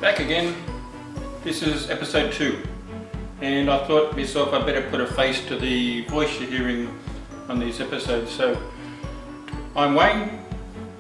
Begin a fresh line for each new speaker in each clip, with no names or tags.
Back again. This is episode 2, and I thought to myself I better put a face to the voice you're hearing on these episodes. So I'm Wayne,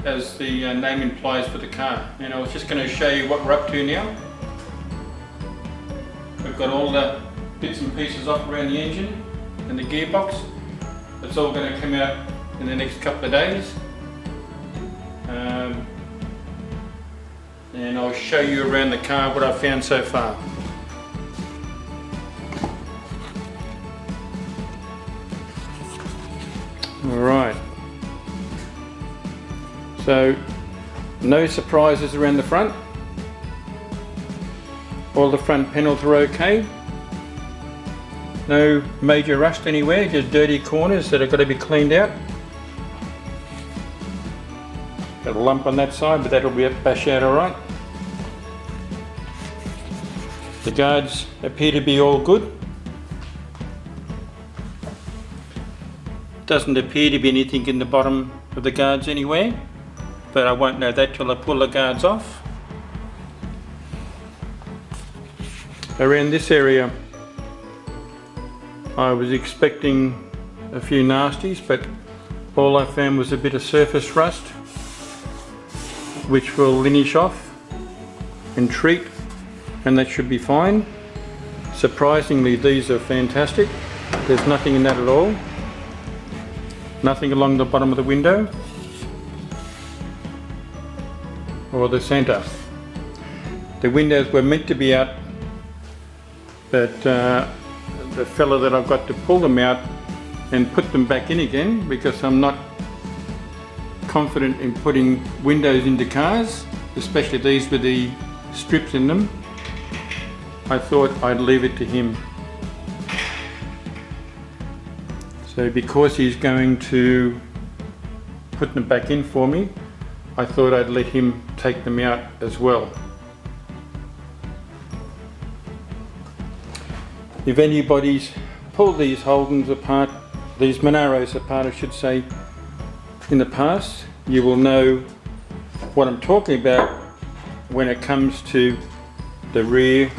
as the name implies, for the car, and I was just going to show you what we're up to now. We've got all the bits and pieces off around the engine and the gearbox. It's all going to come out in the next couple of days. And I'll show you around the car what I've found so far. Alright, so no surprises around the front. All the front panels are okay. No major rust anywhere, just dirty corners that have got to be cleaned out. Got a lump on that side, but that'll be bash out alright. The guards appear to be all good. Doesn't appear to be anything in the bottom of the guards anywhere, but I won't know that till I pull the guards off. Around this area I was expecting a few nasties, but all I found was a bit of surface rust, which will linish off and treat, and that should be fine. Surprisingly, these are fantastic. There's nothing in that at all. Nothing along the bottom of the window or the centre. The windows were meant to be out, but the fella that I've got to pull them out and put them back in again, because I'm not confident in putting windows into cars, especially these with the strips in them. I thought I'd leave it to him. So because he's going to put them back in for me, I thought I'd let him take them out as well. If anybody's pulled these Holdens apart, these Monaros apart I should say, in the past, you will know what I'm talking about when it comes to the rear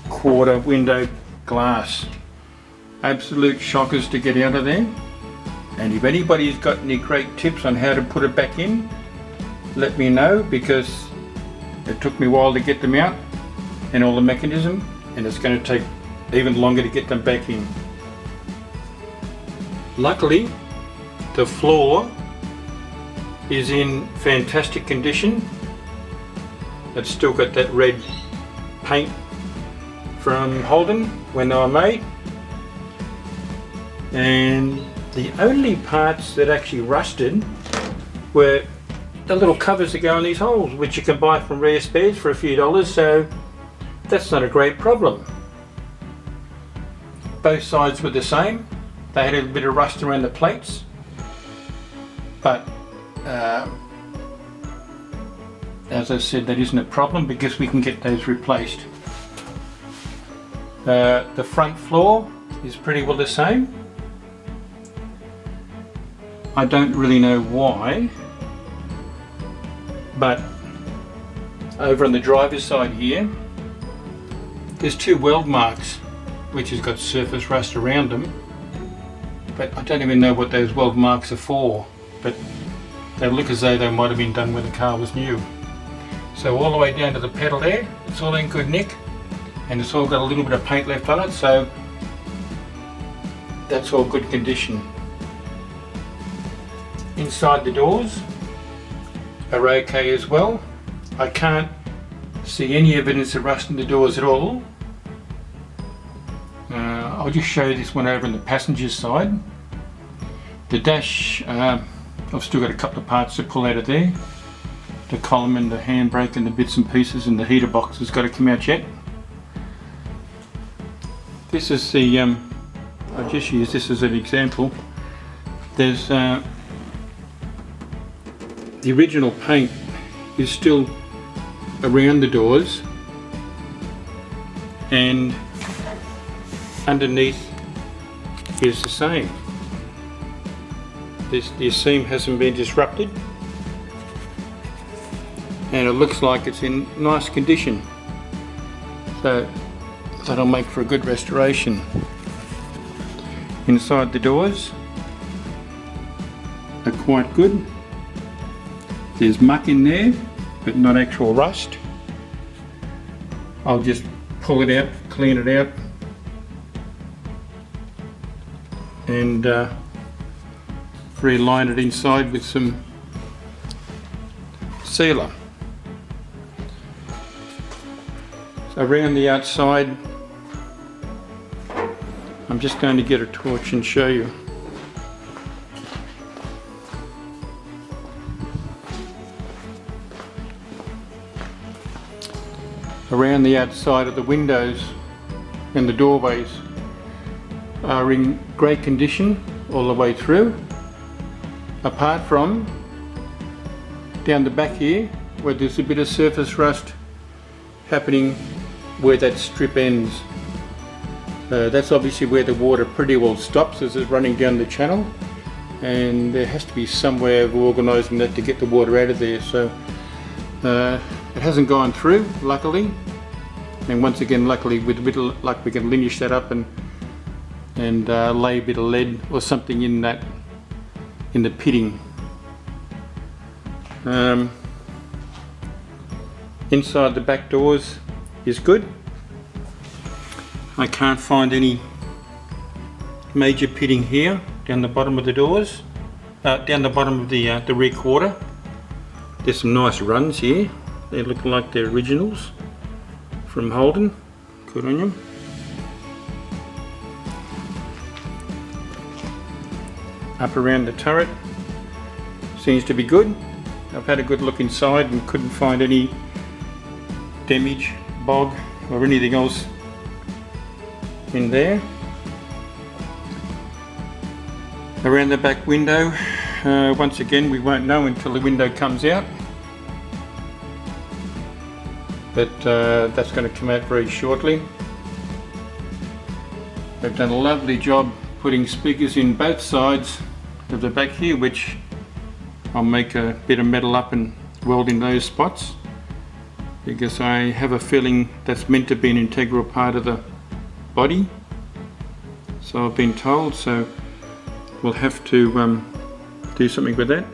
quarter window glass. Absolute shockers to get out of there. And if anybody's got any great tips on how to put it back in, let me know, because it took me a while to get them out and all the mechanism, and it's going to take even longer to get them back in. Luckily, the floor is in fantastic condition. It's still got that red paint from Holden when they were made, and the only parts that actually rusted were the little covers that go in these holes, which you can buy from Rare Spares for a few dollars, so that's not a great problem. Both sides were the same. They had a bit of rust around the plates, but as I said, that isn't a problem because we can get those replaced. The front floor is pretty well the same. I don't really know why, but over on the driver's side here, there's 2 weld marks which has got surface rust around them, but I don't even know what those weld marks are for, but they look as though they might have been done when the car was new. So all the way down to the pedal there, it's all in good nick, and it's all got a little bit of paint left on it, so that's all good condition. Inside the doors are okay as well. I can't see any evidence of rust in the doors at all. I'll just show you this one over on the passenger's side. The dash, I've still got a couple of parts to pull out of there. The column and the handbrake and the bits and pieces, and the heater box has got to come out yet. This is the, I'll just use this as an example. There's the original paint is still around the doors, and underneath is the same. The seam hasn't been disrupted, and it looks like it's in nice condition. So that'll make for a good restoration. Inside the doors are quite good. There's muck in there, but not actual rust. I'll just pull it out, clean it out, and reline it inside with some sealer. So around the outside, I'm just going to get a torch and show you. Around the outside of the windows and the doorways are in great condition all the way through, apart from down the back here where there's a bit of surface rust happening where that strip ends. That's obviously where the water pretty well stops as it's running down the channel, and there has to be some way of organising that to get the water out of there. So it hasn't gone through, luckily, and once again, luckily, with a bit of luck, we can lineage that up and lay a bit of lead or something in that, in the pitting. Inside the back doors is good. I can't find any major pitting here down the bottom of the doors, down the bottom of the rear quarter. There's some nice runs here. They look like they're originals from Holden. Good on them. Up around the turret seems to be good. I've had a good look inside and couldn't find any damage, bog or anything else in there. Around the back window, once again, we won't know until the window comes out, but that's going to come out very shortly. They've done a lovely job putting speakers in both sides of the back here, which I'll make a bit of metal up and weld in those spots, because I have a feeling that's meant to be an integral part of the body, so I've been told. So we'll have to do something with that.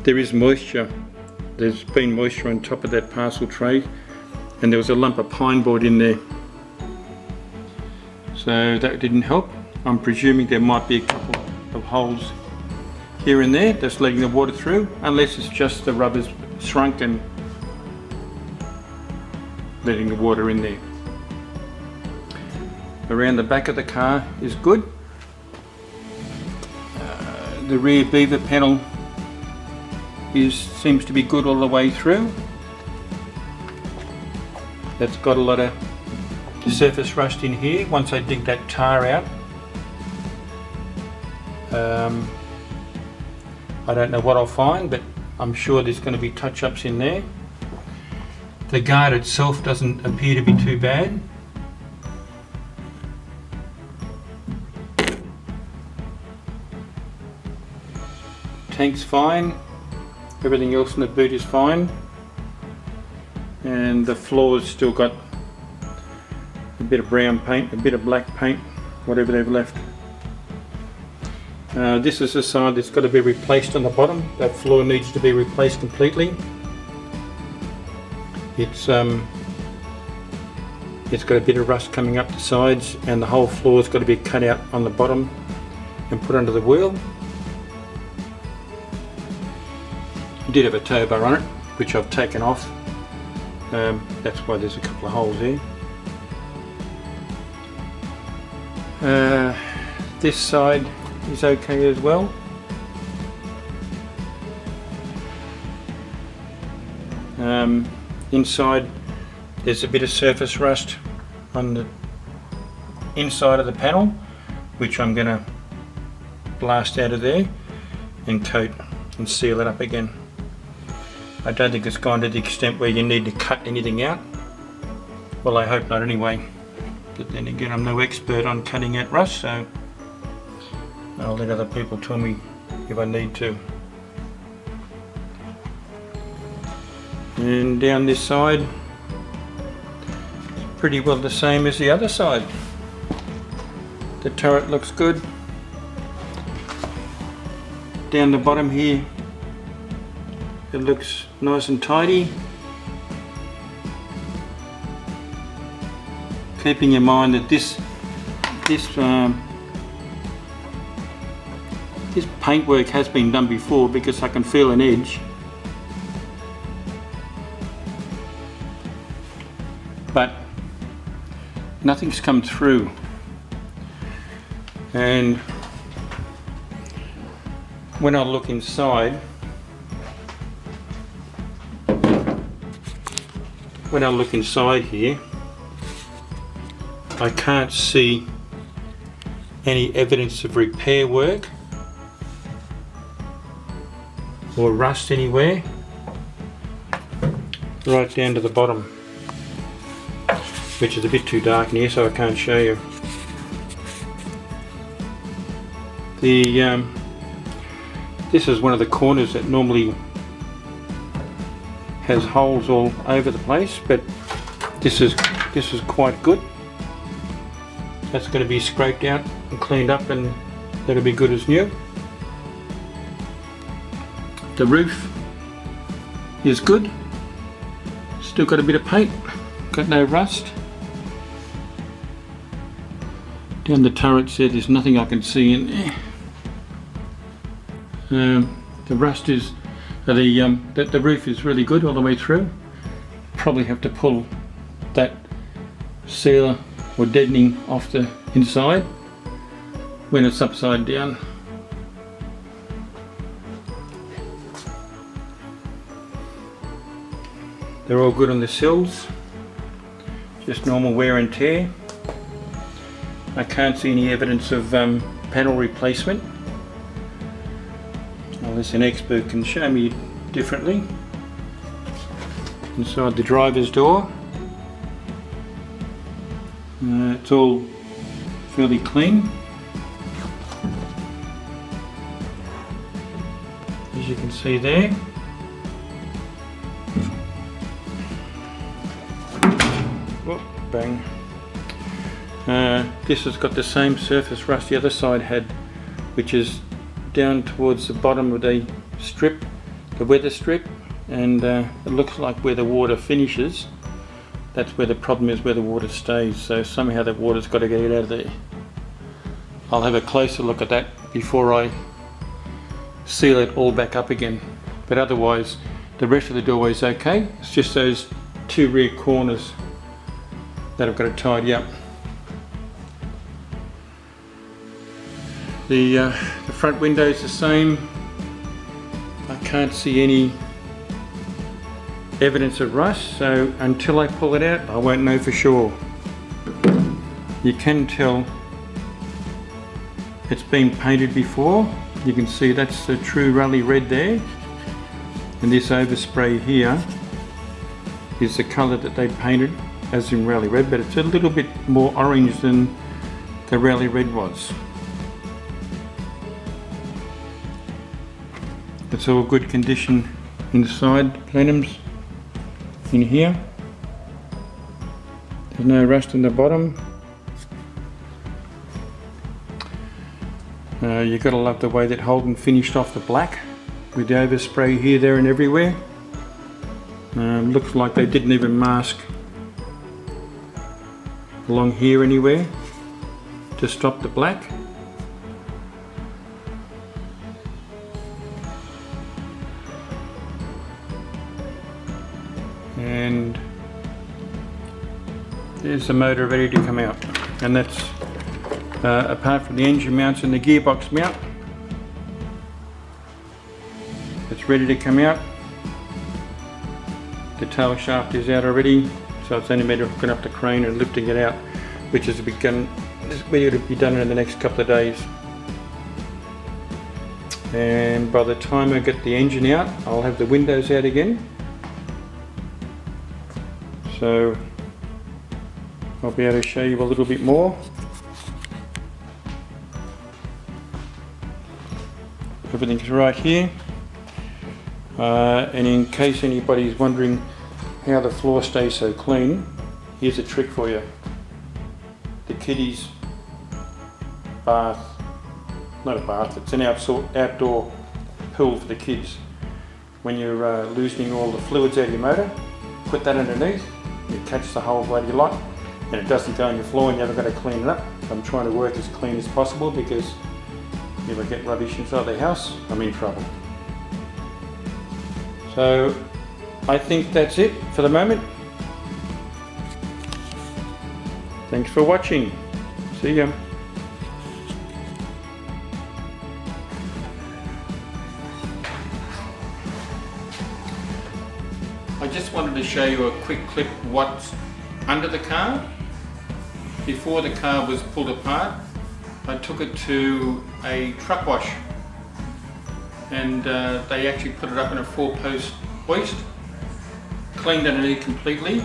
There is moisture. There's been moisture on top of that parcel tray, and there was a lump of pine board in there, so that didn't help. I'm presuming there might be a couple of holes here and there that's letting the water through, unless it's just the rubber's shrunk and letting the water in there. Around the back of the car is good. The rear beaver panel seems to be good all the way through. That's got a lot of surface rust in here once I dig that tar out. I don't know what I'll find, but I'm sure there's going to be touch-ups in there. The guard itself doesn't appear to be too bad. Tank's fine. Everything else in the boot is fine. And the floor's still got a bit of brown paint, a bit of black paint, whatever they've left. This is the side that's got to be replaced on the bottom. That floor needs to be replaced completely. It's got a bit of rust coming up the sides, and the whole floor's got to be cut out on the bottom and put under the wheel. I did have a tow bar on it, which I've taken off. That's why there's a couple of holes there. This side is okay as well. Inside there's a bit of surface rust on the inside of the panel, which I'm going to blast out of there and coat and seal it up again. I don't think it's gone to the extent where you need to cut anything out. Well, I hope not anyway, but then again, I'm no expert on cutting out rust, so I'll let other people tell me if I need to. And down this side, pretty well the same as the other side. The turret looks good. Down the bottom here, it looks nice and tidy. Keeping in mind that this paintwork has been done before, because I can feel an edge. But nothing's come through. And when I look inside, here, I can't see any evidence of repair work or rust anywhere, right down to the bottom, which is a bit too dark in here, so I can't show you. This is one of the corners that normally has holes all over the place, but this is quite good. That's going to be scraped out and cleaned up, and that'll be good as new. The roof is good. Still got a bit of paint, got no rust. Down the turret there, there's nothing I can see in there. The rust is, the roof is really good all the way through. Probably have to pull that sealer or deadening off the inside when it's upside down. They're all good on the sills, just normal wear and tear. I can't see any evidence of panel replacement, unless an expert can show me differently. Inside the driver's door, it's all fairly clean, as you can see there. Whoop, bang. This has got the same surface rust the other side had, which is down towards the bottom of the strip, the weather strip, and it looks like where the water finishes, that's where the problem is, where the water stays. So somehow that water's got to get out of there. I'll have a closer look at that before I seal it all back up again. But otherwise, the rest of the doorway is okay. It's just those two rear corners that I've got to tidy up. The front window is the same. I can't see any evidence of rust, so until I pull it out I won't know for sure. You can tell it's been painted before. You can see that's the true rally red there, and this overspray here is the colour that they painted as in rally red, but it's a little bit more orange than the rally red was. It's all good condition inside the plenums in here. There's no rust in the bottom. You've got to love the way that Holden finished off the black with the overspray here, there and everywhere. Looks like they didn't even mask along here anywhere to stop the black. And there's the motor ready to come out, and that's apart from the engine mounts and the gearbox mount, it's ready to come out. The tail shaft is out already, so it's only a matter of hooking up the crane and lifting it out, which is ready to be done in the next couple of days. And by the time I get the engine out, I'll have the windows out again. So I'll be able to show you a little bit more. Everything's right here. And in case anybody's wondering how the floor stays so clean, here's a trick for you. The kiddies bath, not a bath, it's an outdoor pool for the kids. When you're loosening all the fluids out of your motor, put that underneath, you catch the whole bloody lot, and it doesn't go on your floor and you haven't got to clean it up. I'm trying to work as clean as possible because if I get rubbish inside the house, I'm in trouble. So I think that's it for the moment. Thanks for watching. See ya. I just wanted to show you a quick clip of what's under the car. Before the car was pulled apart, I took it to a truck wash and they actually put it up in a 4-post hoist, cleaned underneath completely,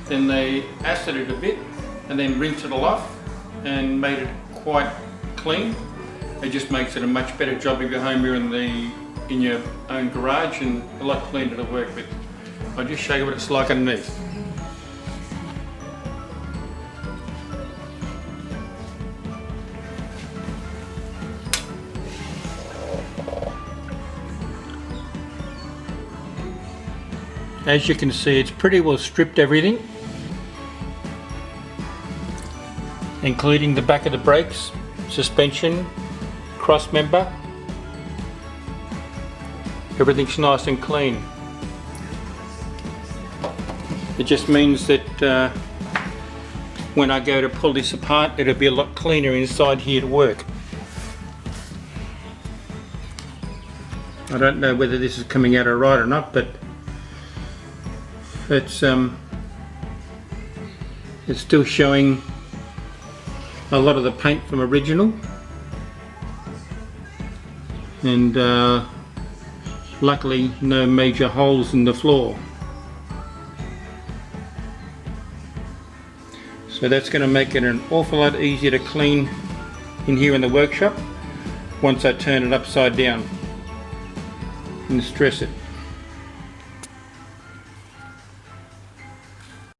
then they acided it a bit and then rinsed it all off and made it quite clean. It just makes it a much better job if you're home here in your own garage, and a lot cleaner to work with. I'll just show you what it's like underneath. As you can see, it's pretty well stripped everything, including the back of the brakes, suspension, cross member. Everything's nice and clean. It just means that when I go to pull this apart, it'll be a lot cleaner inside here to work. I don't know whether this is coming out alright or not, but it's still showing a lot of the paint from original, and luckily no major holes in the floor. So that's going to make it an awful lot easier to clean in here in the workshop once I turn it upside down and stress it.